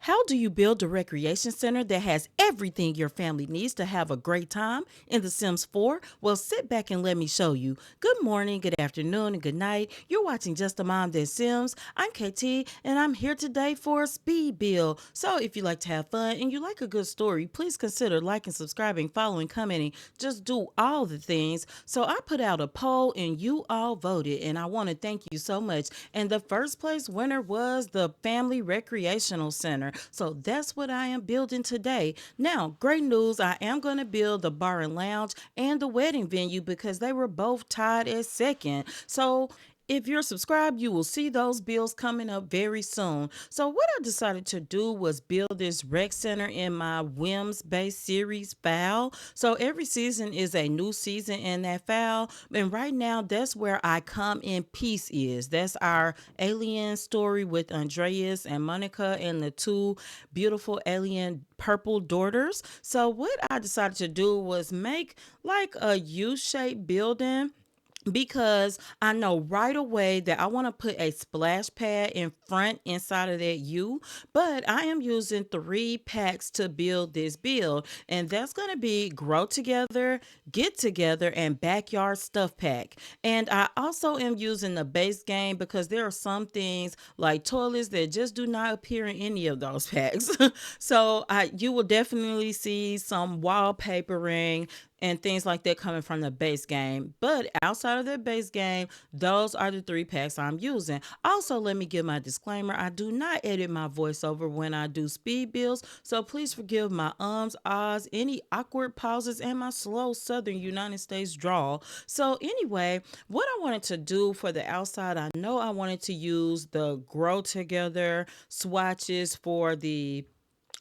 How do you build a recreation center that has everything your family needs to have a great time in The Sims 4? Well, sit back and let me show you. Good morning, good afternoon, and good night. You're watching Just a Mom That Sims. I'm KT, and I'm here today for a speed build. So, if you like to have fun and you like a good story, please consider liking, subscribing, following, commenting. Just do all the things. So, I put out a poll and you all voted, and I want to thank you so much. And the first place winner was the Family Recreational Center. So that's what I am building today. Now, great news, I am going to build the bar and lounge and the wedding venue because they were both tied at second. So if you're subscribed, you will see those bills coming up very soon. So, what I decided to do was build this rec center in my Whims based series file. So, every season is a new season in that file. And right now, that's where I Come in Peace is. That's our alien story with Andreas and Monica and the two beautiful alien purple daughters. So, what I decided to do was make like a U shaped building because I know right away that I want to put a splash pad in front inside of that U, but I am using three packs to build this build, and that's going to be Grow Together, Get Together, and Backyard Stuff Pack. And I also am using the base game because there are some things like toilets that just do not appear in any of those packs. So you will definitely see some wallpapering and things like that coming from the base game. But outside of the base game, those are the three packs I'm using. Also, let me give my disclaimer, I do not edit my voiceover when I do speed builds, so please forgive my ahs, any awkward pauses, and my slow southern United States drawl. So anyway, what I wanted to do for the outside, I know I wanted to use the Grow Together swatches for the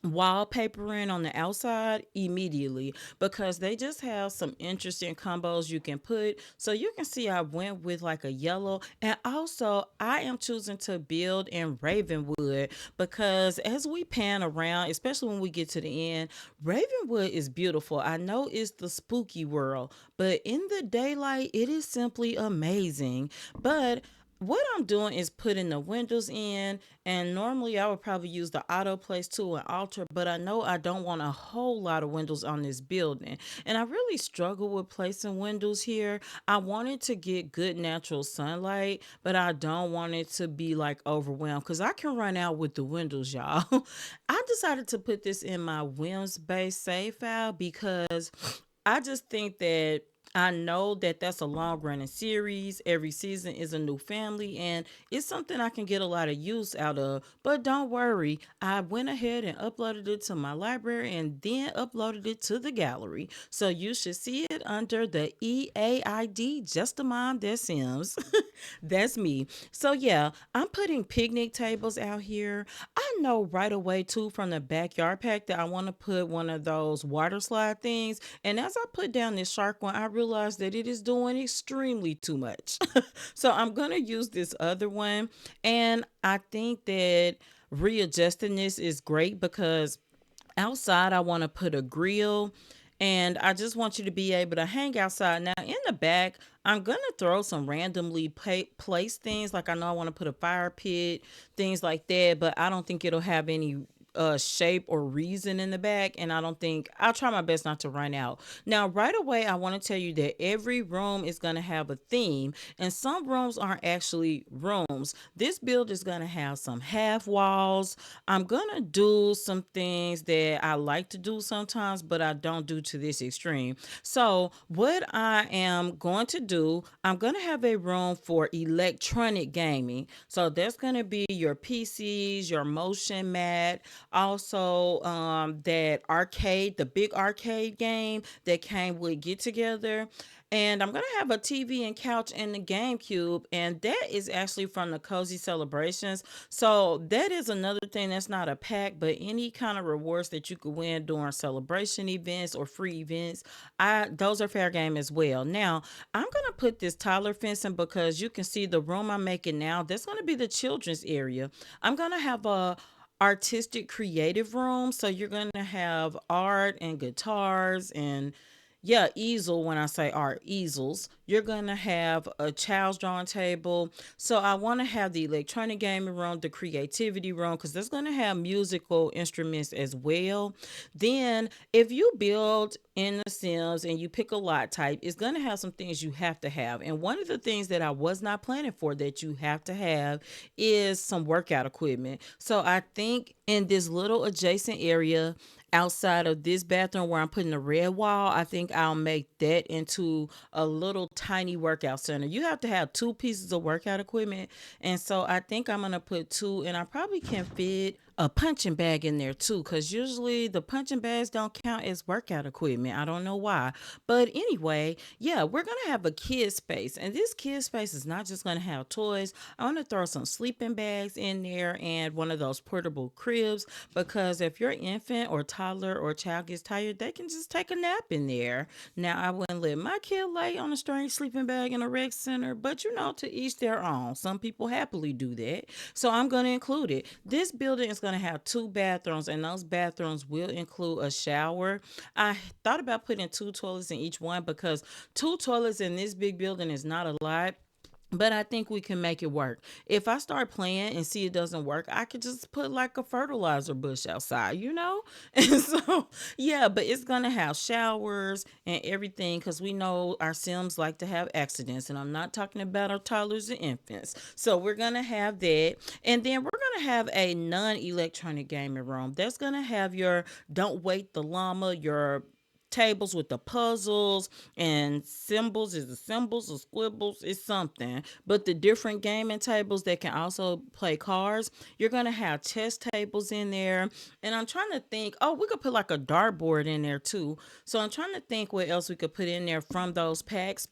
wallpapering on the outside immediately because they just have some interesting combos you can put. So you can see I went with like a yellow, and also I am choosing to build in Ravenwood because as we pan around, especially when we get to the end, Ravenwood is beautiful. I know it's the spooky world, but in the daylight it is simply amazing. But what I'm doing is putting the windows in, and normally I would probably use the auto place tool and alter, but I know I don't want a whole lot of windows on this building. And I really struggle with placing windows here. I wanted to get good natural sunlight, but I don't want it to be like overwhelmed because I can run out with the windows, y'all. I decided to put this in my Whims based save file because I just think that I know that that's a long running series. Every season is a new family, and it's something I can get a lot of use out of. But don't worry, I went ahead and uploaded it to my library and then uploaded it to the gallery. So you should see it under the EAID, Just a Mom That Sims. That's me. So yeah, I'm putting picnic tables out here. I know right away too from the backyard pack that I want to put one of those water slide things. And as I put down this shark one, I realized that it is doing extremely too much. So I'm gonna use this other one. And I think that readjusting this is great because outside I want to put a grill, and I just want you to be able to hang outside. Now in the back, I'm gonna throw some randomly placed things, like I know I want to put a fire pit, things like that, but I don't think it'll have any shape or reason in the back, and I don't think I'll try my best not to run out. Now right away I want to tell you that every room is going to have a theme, and some rooms aren't actually rooms. This build is going to have some half walls. I'm going to do some things that I like to do sometimes, but I don't do to this extreme. So what I am going to do, I'm going to have a room for electronic gaming. So that's going to be your PCs, your motion mat, also that arcade, the big arcade game that came with Get Together. And I'm gonna have a TV and couch in the GameCube, and that is actually from the Cozy Celebrations. So that is another thing that's not a pack, but any kind of rewards that you could win during celebration events or free events, I those are fair game as well. Now I'm gonna put this Tyler fencing because you can see the room I'm making now. That's gonna be the children's area. I'm gonna have a artistic creative room, so you're gonna have art and guitars and yeah, easel. When I say art, easels, you're gonna have a child's drawing table. So I want to have the electronic gaming room, the creativity room, because that's gonna have musical instruments as well. Then, if you build in The Sims and you pick a lot type, it's gonna have some things you have to have. And one of the things that I was not planning for that you have to have is some workout equipment. So I think in this little adjacent area outside of this bathroom where I'm putting the red wall, I think I'll make that into a little tiny workout center. You have to have two pieces of workout equipment. And so I think I'm going to put two, and I probably can fit a punching bag in there too, because usually the punching bags don't count as workout equipment. I don't know why. But anyway, yeah, we're going to have a kid space. And this kid space is not just going to have toys. I want to throw some sleeping bags in there and one of those portable cribs, because if your infant or toddler or child gets tired, they can just take a nap in there. Now, I wouldn't let my kid lay on a strange sleeping bag in a rec center, but to each their own. Some people happily do that. So I'm going to include it. This building is going to have two bathrooms, and those bathrooms will include a shower. I thought about putting two toilets in each one because two toilets in this big building is not a lot, but I think we can make it work. If I start playing and see it doesn't work, I could just put like a fertilizer bush outside. And so, yeah, but it's going to have showers and everything because we know our Sims like to have accidents. And I'm not talking about our toddlers and infants. So we're going to have that. And then we're going to have a non electronic gaming room. That's going to have your Don't Wait the Llama, your tables with the puzzles and symbols. Is the symbols or squibbles? It's something. But the different gaming tables that can also play cards. You're gonna have chess tables in there. And I'm trying to think, oh, we could put like a dartboard in there too. So I'm trying to think what else we could put in there from those packs.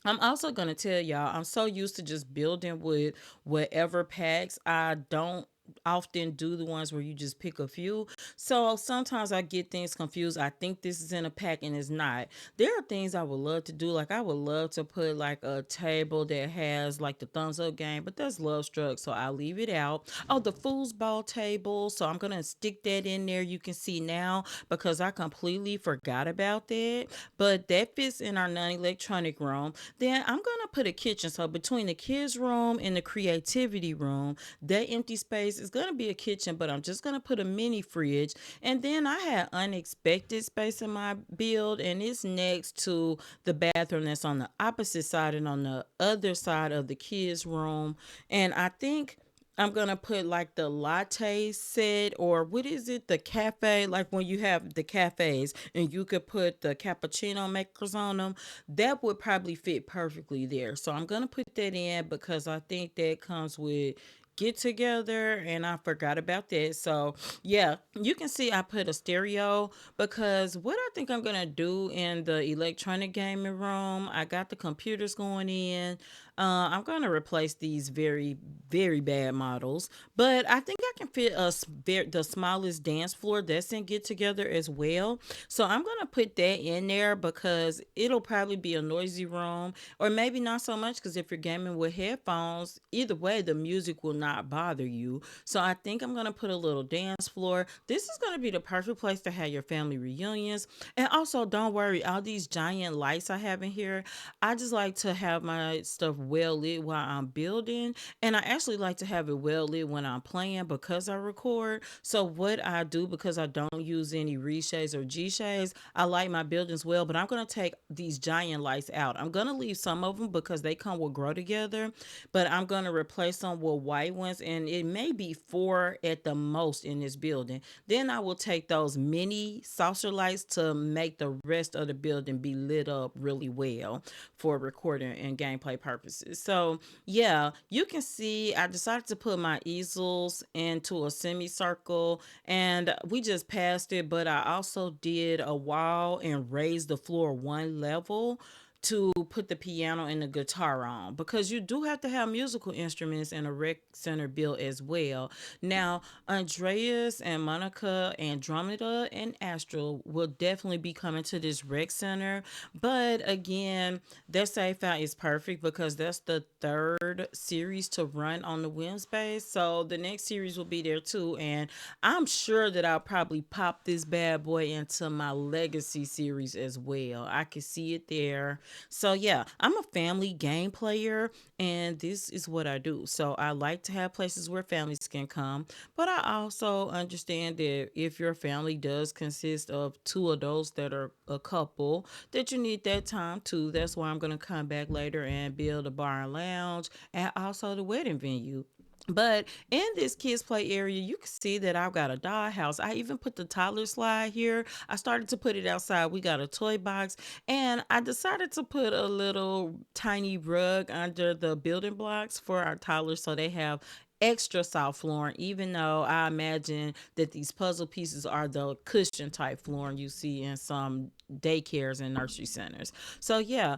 I'm also gonna tell y'all, I'm so used to just building with whatever packs. I don't often do the ones where you just pick a few. So sometimes I get things confused. I think this is in a pack and it's not. There are things I would love to do. Like I would love to put like a table that has like the thumbs up game, but that's love struck, so I'll leave it out. Oh, the foosball table. So I'm gonna stick that in there. You can see now because I completely forgot about that. But that fits in our non-electronic room. Then I'm gonna put a kitchen. So between the kids' room and the creativity room, that empty space is gonna be a kitchen, but I'm just gonna put a mini fridge. And then I had unexpected space in my build, and it's next to the bathroom that's on the opposite side and on the other side of the kids' room. And I think I'm gonna put like the latte set, or what is it? The cafe, like when you have the cafes and you could put the cappuccino makers on them. That would probably fit perfectly there. So I'm gonna put that in because I think that comes with get together, and I forgot about that. So yeah, you can see I put a stereo because what I think I'm gonna do in the electronic gaming room, I got the computers going in. I'm gonna replace these very, very bad models, but I think I can fit the smallest dance floor that's in Get Together as well. So I'm gonna put that in there because it'll probably be a noisy room, or maybe not so much because if you're gaming with headphones, either way, the music will not bother you. So I think I'm gonna put a little dance floor. This is gonna be the perfect place to have your family reunions. And also, don't worry, all these giant lights I have in here, I just like to have my stuff well lit while I'm building. And I actually like to have it well lit when I'm playing because I record. So what I do, because I don't use any reshades or G shades, I like my buildings well, but I'm gonna take these giant lights out. I'm gonna leave some of them because they come with grow together, but I'm gonna replace them with white ones, and it may be four at the most in this building. Then I will take those mini saucer lights to make the rest of the building be lit up really well for recording and gameplay purposes. So yeah, you can see I decided to put my easels into a semicircle, and we just passed it, but I also did a wall and raised the floor one level to put the piano and the guitar on, because you do have to have musical instruments in a rec center build as well. Now, Andreas and Monica, Andromeda and Astral will definitely be coming to this rec center. But again, their safe out is perfect because that's the third series to run on the whim space. So the next series will be there too. And I'm sure that I'll probably pop this bad boy into my legacy series as well. I can see it there. So yeah, I'm a family game player, and this is what I do. So I like to have places where families can come, but I also understand that if your family does consist of two adults that are a couple, that you need that time too. That's why I'm gonna come back later and build a bar and lounge and also the wedding venue. But in this kids play area, you can see that I've got a doll house. I even put the toddler slide here. I started to put it outside. We got a toy box, and I decided to put a little tiny rug under the building blocks for our toddlers so they have extra soft flooring, even though I imagine that these puzzle pieces are the cushion type flooring you see in some daycares and nursery centers. So yeah,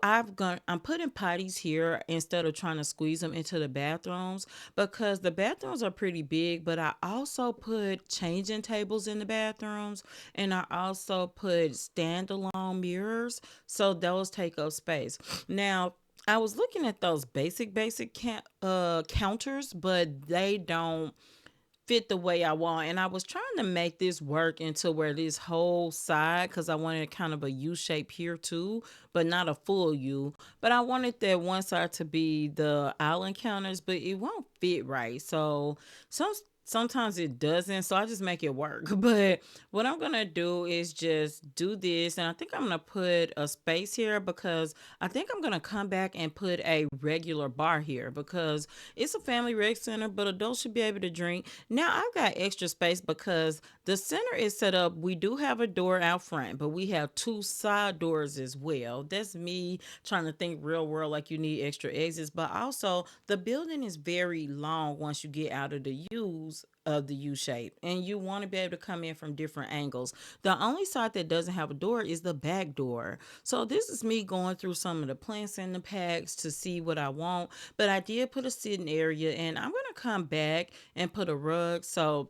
I'm putting potties here instead of trying to squeeze them into the bathrooms, because the bathrooms are pretty big, but I also put changing tables in the bathrooms, and I also put standalone mirrors, so those take up space. Now, I was looking at those counters, but they don't fit the way I want. And I was trying to make this work into where this whole side, because I wanted kind of a U shape here too, but not a full U. But I wanted that one side to be the island counters, but it won't fit right. So sometimes it doesn't. So I just make it work. But what I'm gonna do is just do this, and I think I'm gonna put a space here because I think I'm gonna come back and put a regular bar here because it's a family rec center, but adults should be able to drink. Now I've got extra space because the center is set up. We do have a door out front, but we have two side doors as well. That's me trying to think real world, like you need extra exits, but also the building is very long once you get out of the U's of the U shape, and you want to be able to come in from different angles. The only side that doesn't have a door is the back door. So this is me going through some of the plants in the packs to see what I want, but I did put a sitting area, and I'm going to come back and put a rug. So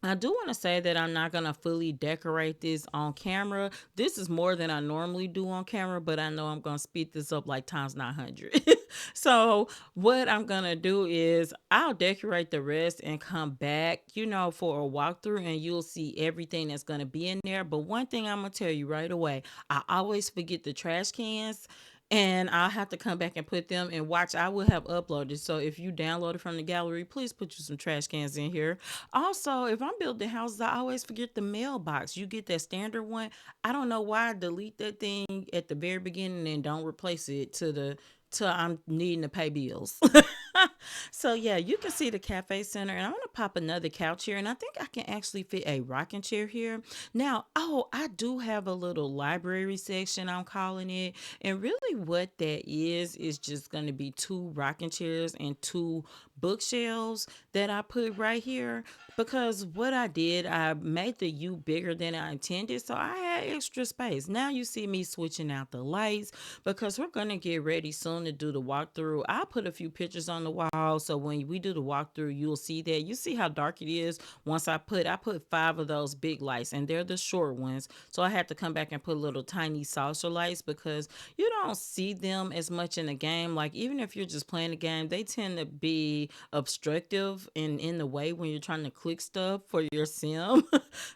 I do want to say that I'm not going to fully decorate this on camera. This is more than I normally do on camera, but I know I'm going to speed this up like times 900. So, what I'm going to do is I'll decorate the rest and come back, for a walkthrough, and you'll see everything that's going to be in there. But one thing I'm going to tell you right away, I always forget the trash cans, and I'll have to come back and put them and watch. I will have uploaded. So if you download it from the gallery, please put you some trash cans in here. Also, if I'm building houses, I always forget the mailbox. You get that standard one. I don't know why I delete that thing at the very beginning and don't replace it till I'm needing to pay bills. So yeah, you can see the cafe center, and I'm gonna pop another couch here, and I think I can actually fit a rocking chair here. Now, oh, I do have a little library section, I'm calling it, and really what that is just gonna be two rocking chairs and two bookshelves that I put right here, because what I did, I made the U bigger than I intended, so I had extra space. Now you see me switching out the lights because we're gonna get ready soon to do the walkthrough. I'll put a few pictures on the wall, so when we do the walkthrough, you'll see that. You see how dark it is. Once I put five of those big lights, and they're the short ones. So I had to come back and put little tiny saucer lights because you don't see them as much in the game. Like even if you're just playing the game, they tend to be obstructive and in the way when you're trying to click stuff for your sim.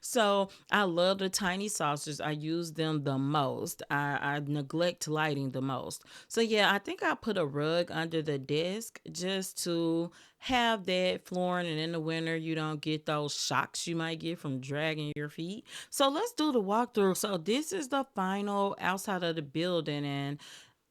So I love the tiny saucers. I use them the most. I neglect lighting the most. So yeah, I think I put a rug under the desk just to have that flooring, and in the winter you don't get those shocks you might get from dragging your feet. So let's do the walkthrough. So this is the final outside of the building, and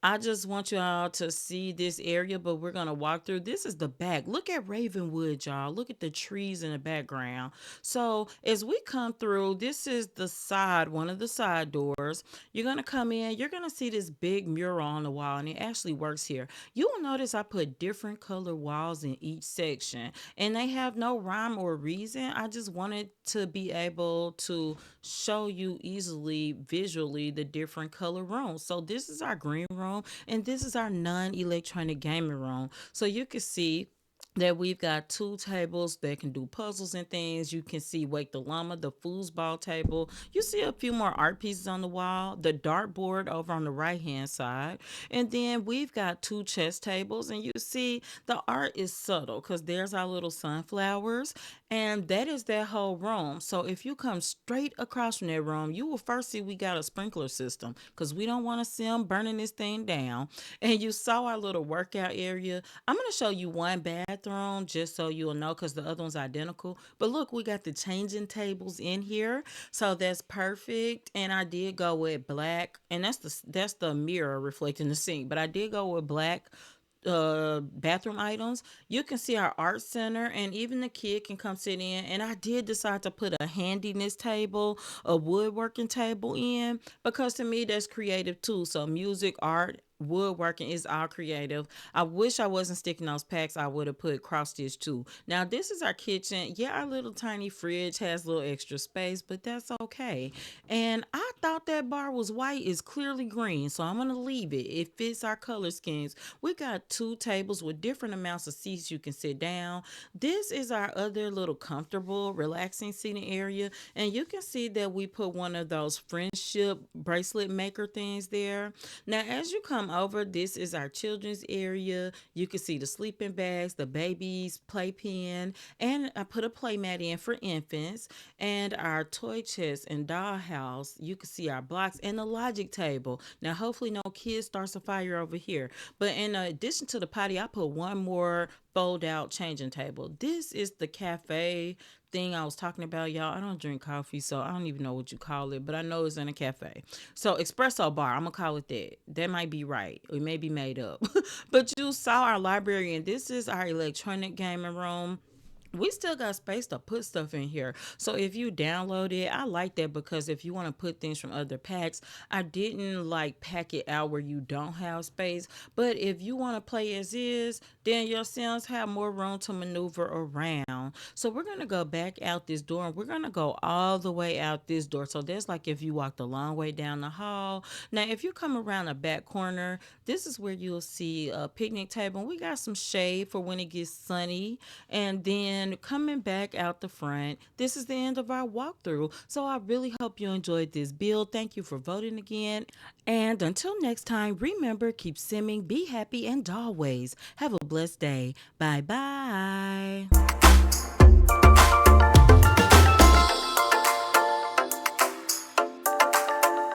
I just want you all to see this area, but we're going to walk through. This is the back. Look at Ravenwood, y'all. Look at the trees in the background. So as we come through, this is the side, one of the side doors. doors. You're going to come in, you're going to see this big mural on the wall, and it actually works here. You will notice I put different color walls in each section, and they have no rhyme or reason. I just wanted to be able to show you easily visually the different color rooms. So this is our green room, and this is our non-electronic gaming room. So you can see that we've got two tables that can do puzzles and things. You can see Wake the Llama, the foosball table. You see a few more art pieces on the wall, the dartboard over on the right hand side. And then we've got two chess tables, and you see the art is subtle because there's our little sunflowers, and that is that whole room. So if you come straight across from that room, you will first see we got a sprinkler system because we don't want to see them burning this thing down. And you saw our little workout area. I'm going to show you one bathroom just so you'll know because the other one's identical. But look, we got the changing tables in here. So that's perfect. And I did go with black, and that's the mirror reflecting the sink. But I did go with black bathroom items. You can see our art center, and even the kid can come sit in. And I did decide to put a handiness table, a woodworking table in, because to me that's creative too. So music, art, woodworking is all creative. I wish I wasn't sticking those packs. I would have put cross stitch too. Now this is our kitchen. Yeah, our little tiny fridge has a little extra space, but that's okay. And I thought that bar was white. It's clearly green, so I'm gonna leave it. It fits our color schemes. We got two tables with different amounts of seats you can sit down. This is our other little comfortable, relaxing seating area, and you can see that we put one of those friendship bracelet maker things there. Now, as you come over, this is our children's area. You can see the sleeping bags, the baby's playpen, and I put a play mat in for infants, and our toy chest and dollhouse. You can see our blocks and the logic table. Now, hopefully, no kid starts a fire over here. But in addition to the potty, I put one more fold out changing table. This is the cafe thing I was talking about, y'all. I don't drink coffee, so I don't even know what you call it, but I know it's in a cafe. So espresso bar, I'm gonna call it that. That might be right. It may be made up. But you saw our library, and this is our electronic gaming room. We still got space to put stuff in here. So if you download it, I like that because if you want to put things from other packs, I didn't like pack it out where you don't have space. But if you want to play as is, then your Sims have more room to maneuver around. So we're going to go back out this door, and we're going to go all the way out this door. So that's like if you walked a long way down the hall. Now, if you come around the back corner, this is where you'll see a picnic table. We got some shade for when it gets sunny. And then coming back out the front, this is the end of our walkthrough. So I really hope you enjoyed this build. Thank you for voting again. And until next time, remember, keep simming, be happy, and always have a blessed day. Bye bye.